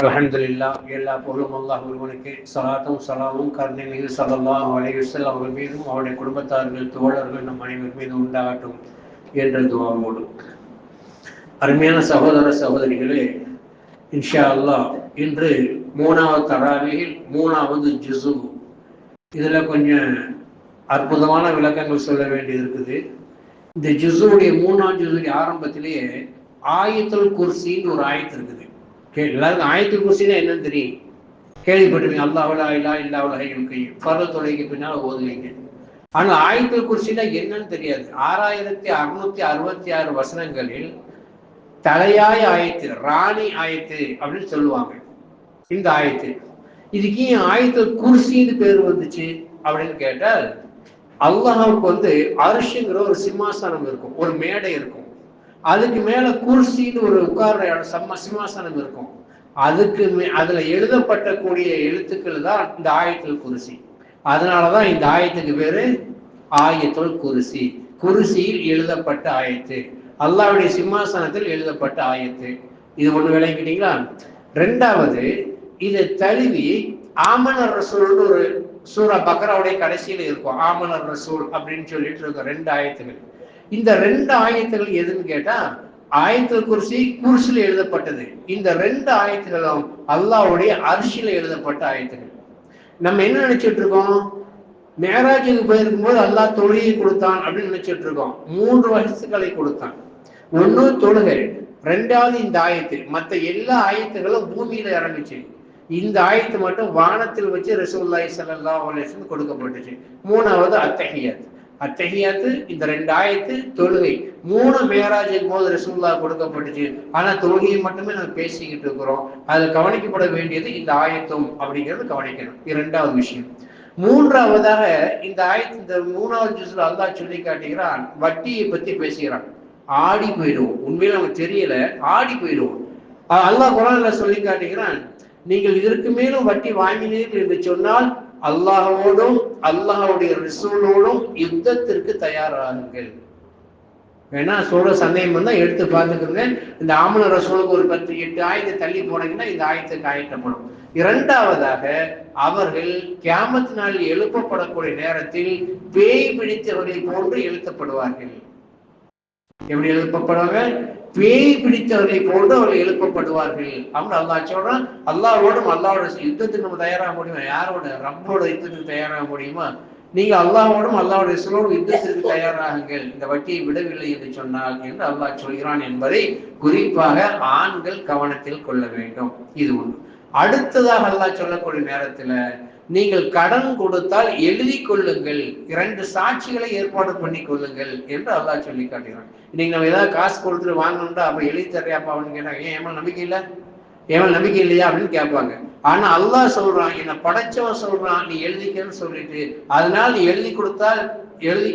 அல்ஹம்துலில்லா, எல்லா புகழும் அல்லாஹ் ஒருவனுக்கு. ஸலாத்தும் ஸலாமும் கருணை மிகு ஸல்லல்லாஹு அலைஹி வஸல்லம் அவர்கள் மீதும் அவருடைய குடும்பத்தார்கள் தோழர்கள் நம் அனைவர் மீது உண்டாகட்டும் என்ற துஆவோடு, அருமையான சகோதர சகோதரிகளே, இன்ஷா அல்லாஹ் இன்று 3வது தராவீஹில் 3வது ஜுஸு. இதுல கொஞ்சம் அற்புதமான விளக்கங்கள் சொல்ல வேண்டியது இருக்குது. இந்த ஜுஸுடைய 3வது ஜுஸுடைய ஆரம்பத்திலேயே ஆயத்துல் குர்சின்னு ஒரு ஆயத்து இருக்குது. எல்லாருக்கும் ஆயத்துல் குர்சினா என்னன்னு தெரியும், கேள்விப்பட்டிருக்கீங்க. அல்லாஹ் லா இலாஹ இல்லா ஹுவல் ஹய்யுல் கய்யூம் ஃபர்து தொழுகைக்கு பின்னால் ஓதுவீங்க. ஆனா ஆயத்துல் குர்சினா என்னன்னு தெரியாது. 6666 வசனங்களில் தலையாய ஆயத்து, ராணி ஆயத்து அப்படின்னு சொல்லுவாங்க இந்த ஆயத்து. இதுக்கு ஆயத்துல் குர்சின்னு பேர் வந்துச்சு அப்படின்னு கேட்டால், அல்லாஹ்வுக்கு அர்ஷுங்கிற ஒரு சிம்மாசனம் இருக்கும், ஒரு மேடை இருக்கும். அதுக்கு மேல குர்சின்னு ஒரு உட்கார்ற சிம்மாசனம் இருக்கும். அதுல எழுதப்பட்டக்கூடிய எழுத்துக்கள் தான் இந்த ஆயத்துல் குர்சி. அதனாலதான் இந்த ஆயத்துக்கு பேரு ஆயத்துல் குர்சி. குர்சியில் எழுதப்பட்ட ஆயத்து, அல்லாஹ்வுடைய சிம்மாசனத்தில் எழுதப்பட்ட ஆயத்து. இது ஒண்ணு விளங்கிட்டீங்களா? ரெண்டாவது, இதை தழுவி ஆமனர் ரசூல்னு ஒரு சூரா பக்ராவுடைய கடைசியில இருக்கும். ஆமனர் ரசூல் அப்படின்னு சொல்லிட்டு இருக்கும் 2 ஆயத்துகள். இந்த 2 ஆயத்துகள் எதுன்னு கேட்டா, ஆயத்துல் குர்சி குர்சில எழுதப்பட்டது. இந்த 2 ஆயத்துகளும் அல்லாஹ்வுடைய அர்ஷில எழுதப்பட்ட ஆயத்துகள். நம்ம என்ன நினைச்சிட்டு இருக்கோம், மேராஜுக்கு போயிருக்கும் போது அல்லாஹ் தொழுகை கொடுத்தான் அப்படின்னு நினைச்சிட்டு இருக்கோம். 3 வயசுகளை கொடுத்தான். ஒண்ணு தொழுகை, ரெண்டாவது இந்த ஆயத்து. மற்ற எல்லா ஆயத்துகளும் பூமியில இறங்குச்சு. இந்த ஆயத்து மட்டும் வானத்தில் வச்சு ரசூலுல்லாஹி ஸல்லல்லாஹு அலைஹி வஸல்லம் கொடுக்கப்பட்டுச்சு. 3வது அத்தஹியாத். அத்தஹியாத்து இந்த 2 ஆயத்து, தொழுகை. 3 மேராஜுக்கு போது ரசூலுல்லாஹ் கொடுக்கப்பட்டுச்சு. ஆனா தொழுகையை மட்டுமே நம்ம பேசிக்கிட்டு இருக்கிறோம். அது கவனிக்கப்பட வேண்டியது இந்த ஆயத்தும் அப்படிங்கிறது கவனிக்கணும். இது 2வது விஷயம். 3வதாக இந்த ஆயத்து, இந்த 3வது ஜுஸ்ல அல்லாஹ் சொல்லி காட்டுகிறான், வட்டியை பத்தி பேசுகிறான். ஆடி போயிடுவோம், உண்மையில நமக்கு தெரியல, ஆடி போயிடுவோம். அல்லாஹ் குர்ஆன்ல சொல்லி காட்டுகிறான், நீங்கள் இதற்கு மேலும் வட்டி வாங்கினீர்கள் என்று சொன்னால் அல்லாஹ்வோடும் அல்லாஹ்வுடைய ரசூலோடும் யுத்தத்திற்கு தயாராகுங்கள். வேணா சொல்ற சந்தேகம் வந்தா எடுத்து பார்த்துக்கோங்க. இந்த ஆமனர் ரசூலுக்கு ஒரு 8 ஆயத்தை தள்ளி போனீங்கன்னா இந்த ஆயத்துக்கு ஆயத்தப்படும். இரண்டாவதாக, அவர்கள் கியாமத் நாளில் எழுப்பப்படக்கூடிய நேரத்தில் பேய் பிடித்தவர்களை போன்று எழுப்பப்படுவார்கள். எப்படி எழுப்பப்படுவாங்க? பேய் பிடித்தவர்களை போன்று அவர்கள் எழுப்பப்படுவார்கள் அப்படின்னு அல்லாஹ் சொல்றான். அல்லாஹ்வோடும் அல்லாஹ்வோட யுத்தத்துக்கு நம்ம தயாராக முடியுமா? யாரோட? ரப்போட யுத்தத்துக்கு தயாராக முடியுமா? நீங்க அல்லாஹ்வோடும் அல்லாஹ்வுடைய ரசூலோடும் யுத்தத்திற்கு தயாராகுங்கள், இந்த வட்டியை விடவில்லை என்று சொன்னால் என்று அல்லாஹ் சொல்கிறான் என்பதை குறிப்பாக ஆண்கள் கவனத்தில் கொள்ள வேண்டும். இது ஒன்று. அடுத்ததாக அல்லாஹ் சொல்லக்கூடிய நேரத்துல, நீங்கள் கடன் கொடுத்தால் எழுதி கொள்ளுங்கள், 2 சாட்சிகளை ஏற்பாடு பண்ணி கொள்ளுங்கள் என்று அல்லாஹ் சொல்லி காட்டுகிறான். இன்னைக்கு நம்ம ஏதாவது காசு கொடுத்துட்டு வாங்கணும்டா, அப்ப எழுதி தர்றியாப்பா அப்படின்னு கேட்டாங்க. ஏன் ஏமா நம்பிக்கை இல்லை, ஏன் நம்பிக்கை இல்லையா அப்படின்னு கேட்பாங்க. ஆனா அல்லாஹ் சொல்றான், என்னை படைச்சவன் சொல்றான் நீ எழுதிக்கன்னு சொல்லிட்டு, அதனால நீ எழுதி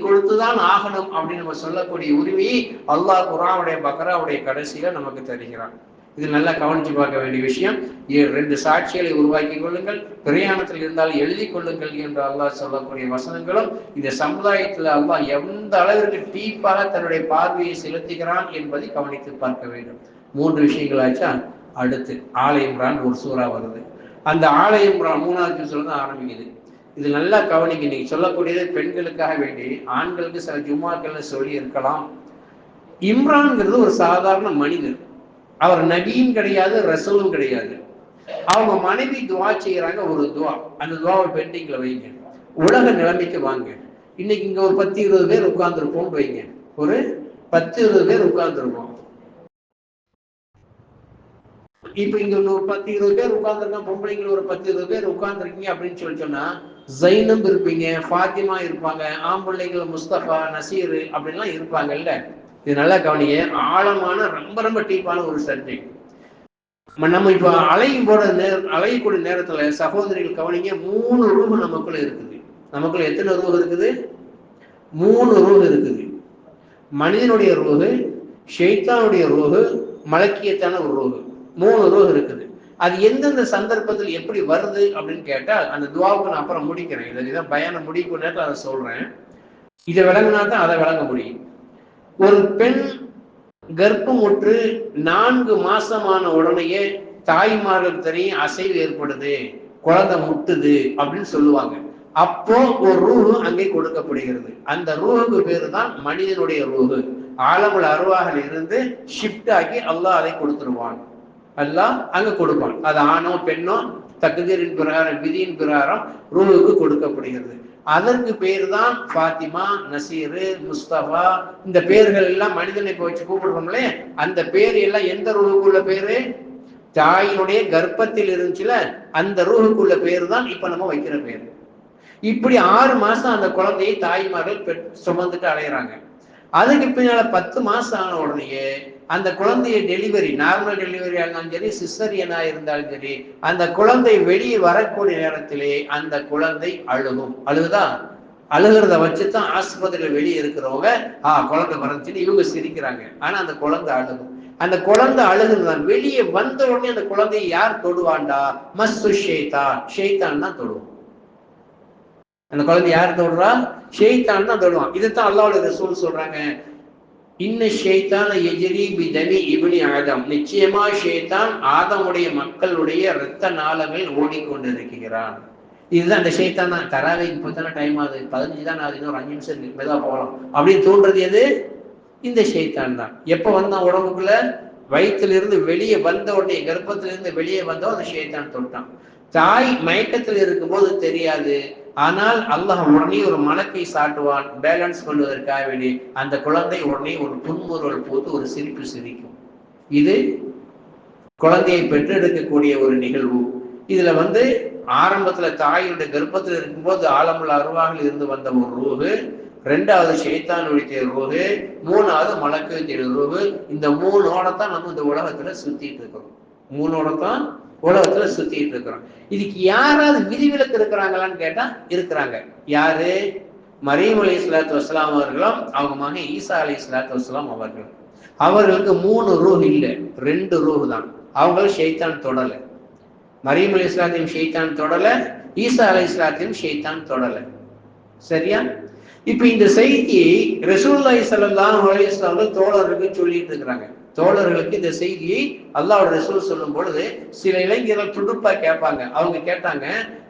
கொடுத்துதான் ஆகணும் அப்படின்னு நம்ம சொல்லக்கூடிய உரிமையை அல்லாஹ் குர்ஆனுடைய பக்ராவுடைய கடைசியில நமக்கு தருகிறான். இது நல்லா கவனிச்சு பார்க்க வேண்டிய விஷயம். 2 சாட்சிகளை உருவாக்கி கொள்ளுங்கள், பிரயாணத்தில் இருந்தால் எழுதி கொள்ளுங்கள் என்று அல்லாஹ் சொல்லக்கூடிய வசனங்களும் இந்த சமுதாயத்தில் அல்லாஹ் எந்த அளவிற்கு டீப்பாக தன்னுடைய பார்வையை செலுத்துகிறான் என்பதை கவனித்து பார்க்க வேண்டும். 3 விஷயங்களாச்சா. அடுத்து ஆல இம்ரான் ஒரு சூறா வருது. அந்த ஆல இம்ரான் 3வது ஜுஸ்ல தான் ஆரம்பிக்குது. இது நல்லா கவனிக்க. நீங்க சொல்லக்கூடியது பெண்களுக்காக வேண்டி, ஆண்களுக்கு சில ஜும்மாக்கள்ல சொல்லி இருக்கலாம். இம்ரான்ங்கிறது ஒரு சாதாரண மனிதர். அவர் நபியும் கிடையாது, ரசூலும் கிடையாது. அவங்க மனைவி துவா செய்யறாங்க, ஒரு துவா. அந்த துவாவை பெண்டிங்ல வைங்க. உலக நிலைமைக்கு வாங்க. இன்னைக்கு இங்க ஒரு 10-20 பேர் உட்கார்ந்துருப்போம் வைங்க. ஒரு 10-20 பேர் உட்கார்ந்துருப்போம். இப்ப இங்க ஒரு 10-20 பேர் உட்கார்ந்துருக்கோம், பொம்பளைங்க ஒரு 10-20 பேர் உட்கார்ந்துருக்கீங்க அப்படின்னு சொல்லி சொன்னா, ஜைனப் இருப்பீங்க, ஃபாத்திமா இருப்பாங்க, ஆம்பிள்ளைகள் முஸ்தபா, நசீர் அப்படின்லாம் இருப்பாங்கல்ல. இது நல்லா கவனிங்க. ஆழமான ரொம்ப ரொம்ப டீப்பான ஒரு சப்ஜெக்ட். நம்ம இப்ப அலையக்கூடிய நேரத்துல சகோதரிகள் கவனிங்க, 3 ரூஹ் நமக்குள்ள இருக்குது. நமக்குள்ள எத்தனை ரூஹ் இருக்குது? 3 ரூஹ் இருக்குது. மனிதனுடைய ரூஹ், ஷைத்தானுடைய ரூஹ், மலக்கியத்தான ஒரு ரூஹ். 3 ரூஹ் இருக்குது. அது எந்தெந்த சந்தர்ப்பத்தில் எப்படி வருது அப்படின்னு கேட்டால், அந்த துவாவுக்கு நான் அப்புறம் முடிக்கிறேன். இதான் பயானம் முடிக்கும் நேரத்தில் அதை சொல்றேன். இதை விளங்கினா தான் அதை விளங்க முடியும். ஒரு பெண் கர்ப்பமுற்று 4 மாசமான உடனேயே தாய்மார்கள் தெரியும் அசைவு ஏற்படுது, குழந்தை முட்டுது அப்படின்னு சொல்லுவாங்க. அப்போ ஒரு ரூஹு அங்கே கொடுக்கப்படுகிறது. அந்த ரூஹுக்கு பேரு தான் மனிதனுடைய ரூஹு. ஆலமுல் அருவாகில் இருந்து ஷிஃப்ட் ஆகி அல்லாஹ் அதை கொடுத்துருவான். அல்லாஹ் அங்க கொடுப்பான். அது ஆணோ பெண்ணோ தகுதியின் பிரகாரம், விதியின் பிரகாரம் ரூஹுக்கு கொடுக்கப்படுகிறது. அதற்கு பேர் தான் ஃபாத்திமா, நசீரு, முஸ்தபா. இந்த பேர்கள் எல்லாம் மனிதனை வச்சு கூப்பிடுறோம்லே, அந்த பேர் எல்லாம் எந்த ரூஹுக்குள்ள பேரு? தாயினுடைய கர்ப்பத்தில் இருந்துச்சுல அந்த ரூஹுக்குள்ள பேரு தான் இப்ப நம்ம வைக்கிற பேரு. இப்படி 6 மாசம் அந்த குழந்தையை தாய்மார்கள் சுமந்துட்டு அலையிறாங்க. அதுக்கு பின்னால 10 மாசம் ஆன உடனேயே அந்த குழந்தைய டெலிவரி, நார்மல் டெலிவரி ஆனாலும் சரி, சிசரியனா இருந்தாலும் சரி, அந்த குழந்தை வெளியே வரக்கூடிய நேரத்திலே அந்த குழந்தை அழுகும். அழுகுதான், அழுகிறத வச்சுதான் ஆஸ்பத்திரியில வெளியே இருக்கிறவங்க குழந்தை பிறந்துச்சுன்னு இவங்க சிரிக்கிறாங்க. ஆனா அந்த குழந்தை அழுகும். அந்த குழந்தை அழுகுதான். வெளியே வந்த உடனே அந்த குழந்தையை யார் தொடுவாண்டா? மஸ்து ஷைத்தான், ஷைத்தான் தான் தொடுவோம். அந்த குழந்தை யார் தொடுறா? ஷைத்தான் தான் தொடுவான். இதுதான் அல்லாஹ்வுடைய ரசூல் சொல்றாங்க, இன்ன ஷைத்தான எஜ்ரி பிதமி இப்னி ஆதம், நிச்சயமா ஷைத்தான் ஆதமுடைய மக்களுடைய இரத்த நாளங்கள் ஓடிக்கொண்டிருக்கிறான். இதுதான் அந்த ஷைத்தான் தான். தராவை இப்பதானே டைம் ஆகுது, 15 தான் ஆகுது, இன்னொரு 5 நிமிஷம் மெதுவா போகலாம் அப்படின்னு தோன்றது எது? இந்த ஷைத்தான் தான். எப்ப வந்தான் உடம்புக்குள்ள? வயிற்றிலிருந்து வெளியே வந்த உடனே, கர்ப்பத்திலிருந்து வெளியே வந்தோம் அந்த ஷைத்தான் தொட்டான். தாய் மயக்கத்தில் இருக்கும்போது தெரியாது. ஆனால் அல்லாஹ் உடனே ஒரு மலக்கை சாட்டுவான், பேலன்ஸ் பண்ணுவதற்காக வேண்டி. அந்த குழந்தை உடனே ஒரு புன்முறுவல் போட்டு ஒரு சிரிப்பு சிரிக்கும். இது குழந்தையை பெற்றெடுக்கக்கூடிய ஒரு நிகழ்வு. இதுல ஆரம்பத்துல தாயுடைய கர்ப்பத்தில் இருக்கும்போது ஆலமுல் அருவாகில் இருந்து வந்த ஒரு ரூஹு, 2வது ஷைத்தான் ஒழித்த ரூஹு, 3வது மலக்கு ரூஹு. இந்த 3ஓடத்தான் நம்ம இந்த உலகத்துல சுத்திட்டு இருக்கிறோம். 3ஓடத்தான் உலகத்துல சுத்திட்டு இருக்கிறோம். இதுக்கு யாராவது விதிவிலக்கு இருக்கிறாங்களான்னு கேட்டா இருக்கிறாங்க. யாரு? மரியம் அலைஹிஸ்ஸலாத்து வஸ்ஸலாம் அவர்களும் அவங்க மகன் ஈசா அலைஹிஸ்ஸலாத்து வஸ்ஸலாம் அவர்களும். அவர்களுக்கு 3 ரூஹ் இல்ல, 2 ரூஹ் தான். அவங்களும் ஷைத்தான் தொடல. மரியம் அலைஹிஸ்ஸலாத்தையும் ஷைத்தான் தொடல, ஈசா அலைஹிஸ்ஸலாத்தையும் ஷைத்தான் தொடல. சரியா? இப்ப இந்த செய்தியை ரசூலுல்லாஹி ஸல்லல்லாஹு அலைஹி வஸல்லம் தோழர்களுக்கு சொல்லிட்டு இருக்கிறாங்க. தோழர்களுக்கு இந்த செய்தியை அல்லாஹ்வுடைய ரசூல் சொல்லும் பொழுது சில இளைஞர்கள் துடுப்பா கேட்பாங்க. அவங்க கேட்டாங்க,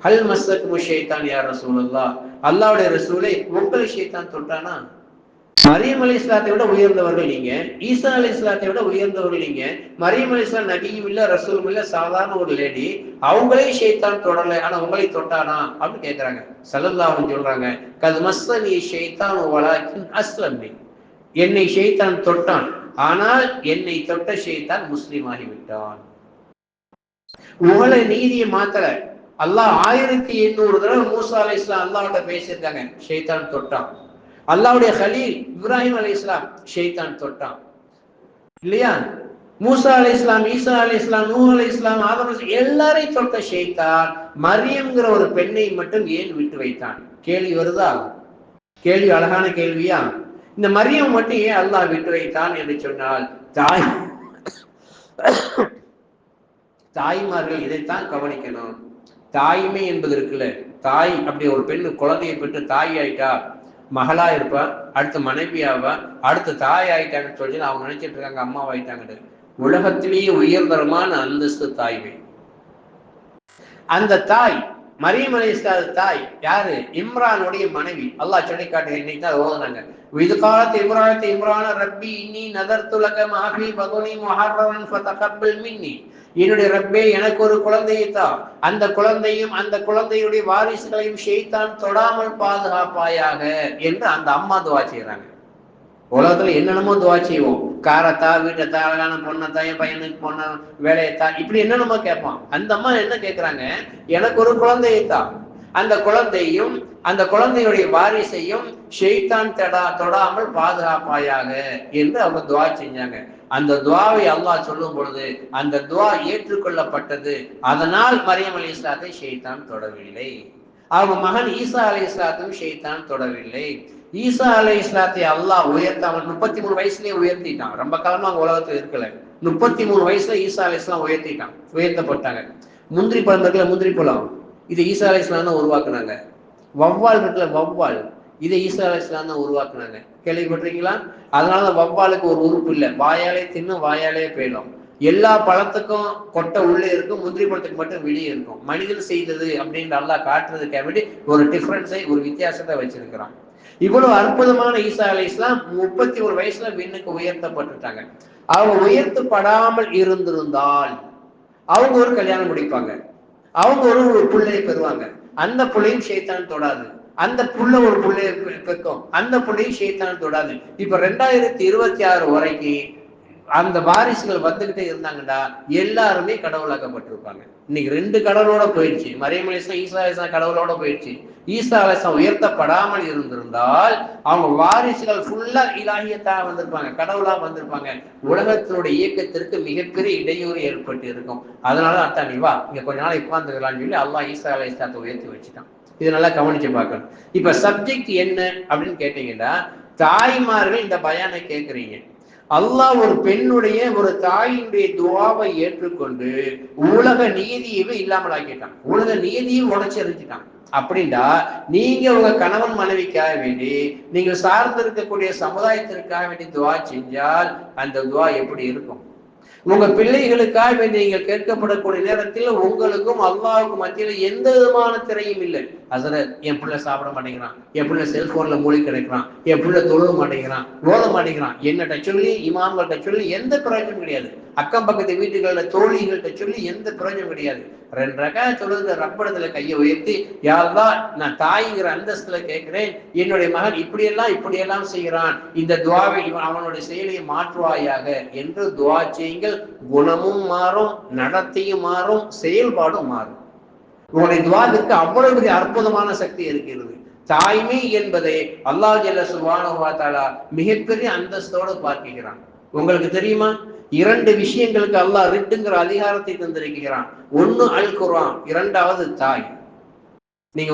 ஹல் மஸ்ஸக்கும் ஷைத்தான் யா ரசூலல்லாஹ், அல்லாஹ்வுடைய ரசூலே உங்களை ஷைத்தான் தொட்டானா? மரியம் அலைஹிஸ்ஸலாத்தை விட உயர்ந்தவர்கள் நீங்க, ஈசா அலைஹிஸ்ஸலாத்தை விட உயர்ந்தவர்கள் நீங்க. மரியம் அலைஹிஸ்ஸலாம் நபியும் இல்ல, ரசூலும் இல்ல, சாதாரண ஒரு லேடி. அவங்களே ஷைத்தான் தொடல, ஆனா உங்களை தொட்டானா அப்படின்னு கேட்கிறாங்க. ஸல்லல்லாஹு அலைஹி சொல்றாங்க, கத் மஸ்ஸனி ஷைத்தான் வலாக்கின் அஸ்லமி, என்னை ஷைத்தான் தொட்டான், ஆனால் என்னை தொட்ட ஷைத்தான் முஸ்லிம் ஆகிவிட்டான். உங்களை நீதியை மாத்தல. அல்லாஹ் 1800 தடவை மூசா அலைஹிஸ்ஸலாம் அல்லாஹ்கிட்ட பேசியிருக்காங்க, ஷைத்தான் தொட்டான். அல்லாஹ்வுடைய கலீல் இப்ராஹிம் அலைஹிஸ்ஸலாம் ஷைத்தான் தொட்டான் இல்லையா? மூசா அலைஹிஸ்ஸலாம், ஈசா அலைஹிஸ்ஸலாம், நூஹ் அலைஹிஸ்ஸலாம், ஆதம் எல்லாரையும் தொட்ட ஷைத்தான் மரியம்ங்கிற ஒரு பெண்ணை மட்டும் ஏன் விட்டு வைத்தான்? கேள்வி வருதா? கேள்வி அழகான கேள்வியா? இந்த மரியம் மட்டும் ஏன் அல்லாஹ் விட்டு வைத்தான் என்று சொன்னால், தாய்மார்கள் இதைத்தான் கவனிக்கணும். தாய்மை என்பது இருக்குல்ல, தாய் அப்படி ஒரு பெண்ணு குழந்தையை பெற்று தாய் ஆயிட்டா, மகளா இருப்பா, அடுத்து மனைவியாவா, அடுத்து தாய் ஆயிட்டாங்கன்னு சொல்லி அவங்க நினைச்சிட்டு இருக்காங்க அம்மாவாயிட்டாங்கன்னு. உலகத்திலேயே உயர்தரமான அந்தஸ்து தாய்மை. அந்த தாய் மரியம் அலைஹிஸ்ஸலாம் தாய் யாரு? இம்ரானுடைய மனைவி. அல்லாஹ் சொல்லி காட்டு, இன்னைக்கு தான் ஓதுனாங்க, இது காலத்து இம்ரான ரப்பி இன்னி நதர்து லக மா ஃபீ பத்னி முஹர்ரரன் ஃபதகப்பல் மின்னி, என்னுடைய ரப்பே எனக்கு ஒரு குழந்தையை தா, அந்த குழந்தையும் அந்த குழந்தையுடைய வாரிசுகளையும் ஷைத்தான் தொடாமல் பாதுகாப்பாயாக என்று அந்த அம்மா துவா செய்யறாங்க. உலகத்துல என்னென்னமோ துவா செய்வோம், காரத்தா, வீட்டத்தா, அழகான பொண்ணத்தா, என் பையனுக்கு பொண்ண வேலையத்தா, இப்படி என்னென்னமோ கேட்பான். அந்த அம்மா என்ன கேட்கிறாங்க? எனக்கு ஒரு குழந்தையத்தா, அந்த குழந்தையும் அந்த குழந்தையுடைய வாரிசையும் ஷைத்தான் தொடாமல் பாதுகாப்பாயாக என்று அவங்க துவா செஞ்சாங்க. அந்த துவாவை அல்லாஹ் சொல்லும் பொழுது அந்த துவா ஏற்றுக்கொள்ளப்பட்டது. அதனால் மரியம் அலைஹிஸ்ஸலாத்தை ஷைத்தான் தொடவில்லை. அவங்க மகன் ஈசா அலைஹிஸ்ஸலாத்தையும் ஷைத்தான் தொடவில்லை. ஈசா அலைஹிஸ்ஸலாத்தை அல்லாஹ் உயர்த்தாமல் 33 வயசுலயே உயர்த்திட்டான். ரொம்ப காலமா அவங்க உலகத்துல இருக்கல. 33 வயசுல ஈசா அலைஹிஸ்ஸலாம் உயர்த்திட்டான், உயர்த்தப்பட்டாங்க. முந்திரி பழம் இருக்குல்ல, முந்திரி பழம், இது ஈசா அலைஹிஸ்ஸலாம் தான் உருவாக்குனாங்க. வவ்வால் இருக்குல்ல, வவ்வால், இதை ஈசா அலைஹிஸ்ஸலாம் தான் உருவாக்குனாங்க. கேள்விப்பட்டிருக்கீங்களா? அதனால வவ்வாலுக்கு ஒரு உறுப்பு இல்லை, வாயாலே தின்னு வாயாலே போயிடும். எல்லா பழத்துக்கும் கொட்டை உள்ளே இருக்கும், முந்திரி பழத்துக்கு மட்டும் வெளியே இருக்கும். மனிதன் செய்தது அப்படின்னு அல்லாஹ் காட்டுறதுக்காக வேண்டி ஒரு டிஃபரன்ஸை, ஒரு வித்தியாசத்தை வச்சிருக்கிறான். இவ்வளவு அற்புதமான ஈசா அலைஹிஸ்ஸலாம் 31 வயசுல விண்ணுக்கு உயர்த்தப்பட்டுட்டாங்க. அவங்க உயர்த்தப்படாமல் இருந்திருந்தால் அவங்க ஒரு கல்யாணம் முடிப்பாங்க, அவங்க ஒரு பிள்ளையை பெறுவாங்க. அந்த பிள்ளையும் ஷைத்தான் தொடாது. அந்த புள்ள ஒரு பிள்ளைய பெக்கும், அந்த பிள்ளையும் ஷைத்தான் தொடாது. இப்ப 2026 வரைக்கும் அந்த வாரிசுகள் வந்துகிட்டே இருந்தாங்கடா, எல்லாருமே கடவுளாக்கப்பட்டிருப்பாங்க. இன்னைக்கு 2 கடவுளோட போயிடுச்சு. மரியம் அலைஹிஸ்ஸலாம், ஈசா அலைஹிஸ்ஸலாம் கடவுளோட போயிடுச்சு. ஈசா அலைஹிஸ்ஸலாம் உயர்த்தப்படாமல் இருந்திருந்தால் அவங்க வாரிசுகள் ஃபுல்லா இலாஹியத்தா வந்திருப்பாங்க, கடவுளா வந்திருப்பாங்க. உலகத்தினுடைய இயக்கத்திற்கு மிகப்பெரிய இடையூறு ஏற்பட்டு இருக்கும். அதனால அத்தா நீ வா இங்க கொஞ்ச நாள் உட்கார்ந்துக்கலாம்னு சொல்லி அல்லாஹ் ஈசா அலைஹிஸ்ஸலாத்தை உயர்த்தி வச்சுட்டான். இது நல்லா கவனிச்சு பார்க்கணும். இப்ப சப்ஜெக்ட் என்ன அப்படின்னு கேட்டீங்கன்னா, தாய்மார்கள் இந்த பயானை கேட்குறீங்க. அல்லாஹ் ஒரு பெண்ணுடைய, ஒரு தாயினுடைய துவாவை ஏற்றுக்கொண்டு உலக நீதியவே இல்லாமல் ஆக்கிட்டான், உலக நீதியும் உடைச்சு எறிஞ்சிட்டான். அப்படின்டா நீங்க உங்க கணவன் மனைவிக்காக வேண்டி, நீங்க சார்ந்து இருக்கக்கூடிய சமுதாயத்திற்காக வேண்டி துவா செஞ்சால் அந்த துவா எப்படி இருக்கும்? உங்க பிள்ளைகளுக்காக வேண்டி நீங்கள் கேட்கப்படக்கூடிய நேரத்தில் உங்களுக்கும் அல்லாஹ்வுக்கும் மத்தியில் எந்த விதமான திரையும் இல்லை. ஹஸரத், என் பிள்ளை சாப்பிட மாட்டேங்கிறான், என் பிள்ளை செல்போன்ல மூழ்கி கிடைக்கிறான், என் பிள்ளை தொழுக மாட்டேங்கிறான், ஓத மாட்டேங்கிறான், என்னட்ட சொல்லி இமாம்கள்ட்ட சொல்லி எந்த பிரயோஜனம் கிடையாது. அக்கம் பக்கத்து வீட்டுகள்ல தோழிகள்கிட்ட சொல்லி எந்த பிரயோஜனம் கிடையாது. 2 ரக்காத் தொழுது ரப்படத்துல கையை உயர்த்தி, யா அல்லாஹ், நான் தாய்ங்கிற அந்தஸ்துல கேட்கிறேன், என்னுடைய மகன் இப்படியெல்லாம் செய்கிறான், இந்த துவாவை அவனுடைய செயலை மாற்றுவாயாக என்று துவா செய்யுங்கள். குணமும் மாறும், நடத்தையும் மாறும், செயல்பாடும் மாறும். உங்களுடைய துவாவிற்கு அவ்வளவு பெரிய அற்புதமான சக்தி இருக்கிறது. தாய்மை என்பதை அல்லாஹ் ஜல்ல சுப்ஹானஹு வ தஆலா மிகப்பெரிய அந்தஸ்தோடு பார்க்கிறான். உங்களுக்கு தெரியுமா, 2 விஷயங்களுக்கு அல்லாஹ் ரிட்டுங்கிற அதிகாரத்தை தந்திருக்கிறான். ஒன்னு அல் குர்ஆன், 2வது தாய். நீங்க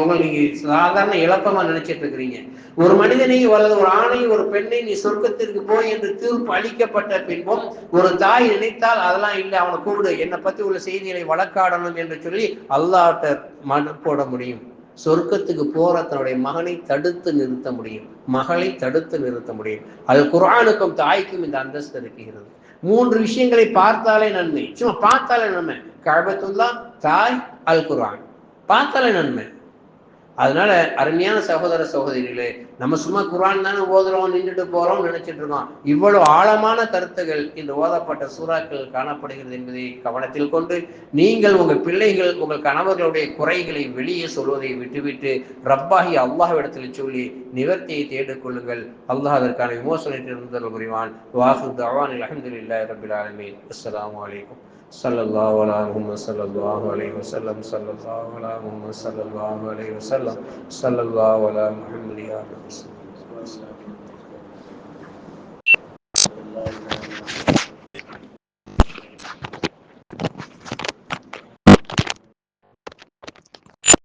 சாதாரண இழப்பமா நினைச்சிட்டு இருக்கிறீங்க. ஒரு மனிதனை அல்லது ஒரு ஆணை, ஒரு பெண்ணை நீ சொர்க்கத்திற்கு போய் என்று தீர்ப்பு அளிக்கப்பட்ட பின்பும் ஒரு தாய் நினைத்தால் அதெல்லாம் இல்லை, அவனை கூப்பிடு, என்னை பத்தி உள்ள செய்திகளை வழக்காடணும் என்று சொல்லி அல்லாஹ்ட்ட மனு போட முடியும். சொர்க்கத்துக்கு போற தன்னுடைய மகனை தடுத்து நிறுத்த முடியும், மகளை தடுத்து நிறுத்த முடியும். அது குர்ஆனுக்கும் தாய்க்கும் இந்த அந்தஸ்து இருக்கிறது. 3 விஷயங்களை பார்த்தாலே நன்மை, சும்மா பார்த்தாலே நன்மை. கஅபத்துல்லாஹ், தாய், அல் குர்ஆன், பார்த்தாலே நன்மை. அதனால அருமையான சகோதர சகோதரிகளே, நம்ம சும்மா குர்ஆன் தானே ஓதுறோம், நின்றுட்டு போறோம் நினைச்சிட்டு இருக்கோம். இவ்வளவு ஆழமான கருத்துகள் இந்த ஓதப்பட்ட சூறாக்கள் காணப்படுகிறது என்பதை கவனத்தில் கொண்டு, நீங்கள் உங்கள் பிள்ளைகள், உங்கள் கணவர்களுடைய குறைகளை வெளியே சொல்வதை விட்டுவிட்டு ரப்பாகி அல்லாஹ்விடத்தில் சொல்லி நிவர்த்தியை தேடிக் கொள்ளுங்கள். அல்லாஹ் அதற்கான விமோசனத்தை இருந்தல் புரிவான். வாஹிரு தஅவானா அல்ஹம்துலில்லாஹி ரப்பில் ஆலமீன். அஸ்ஸலாமு அலைக்கும். ஸல்லல்லாஹு அலா முஹம்மத் ஸல்லல்லாஹு அலைஹி வஸல்லம். ஸல்லல்லாஹு அலா முஹம்மத் ஸல்லல்லாஹு அலைஹி வஸல்லம். ஸல்லல்லாஹு அலா முஹம்மத் யா ரப்பி.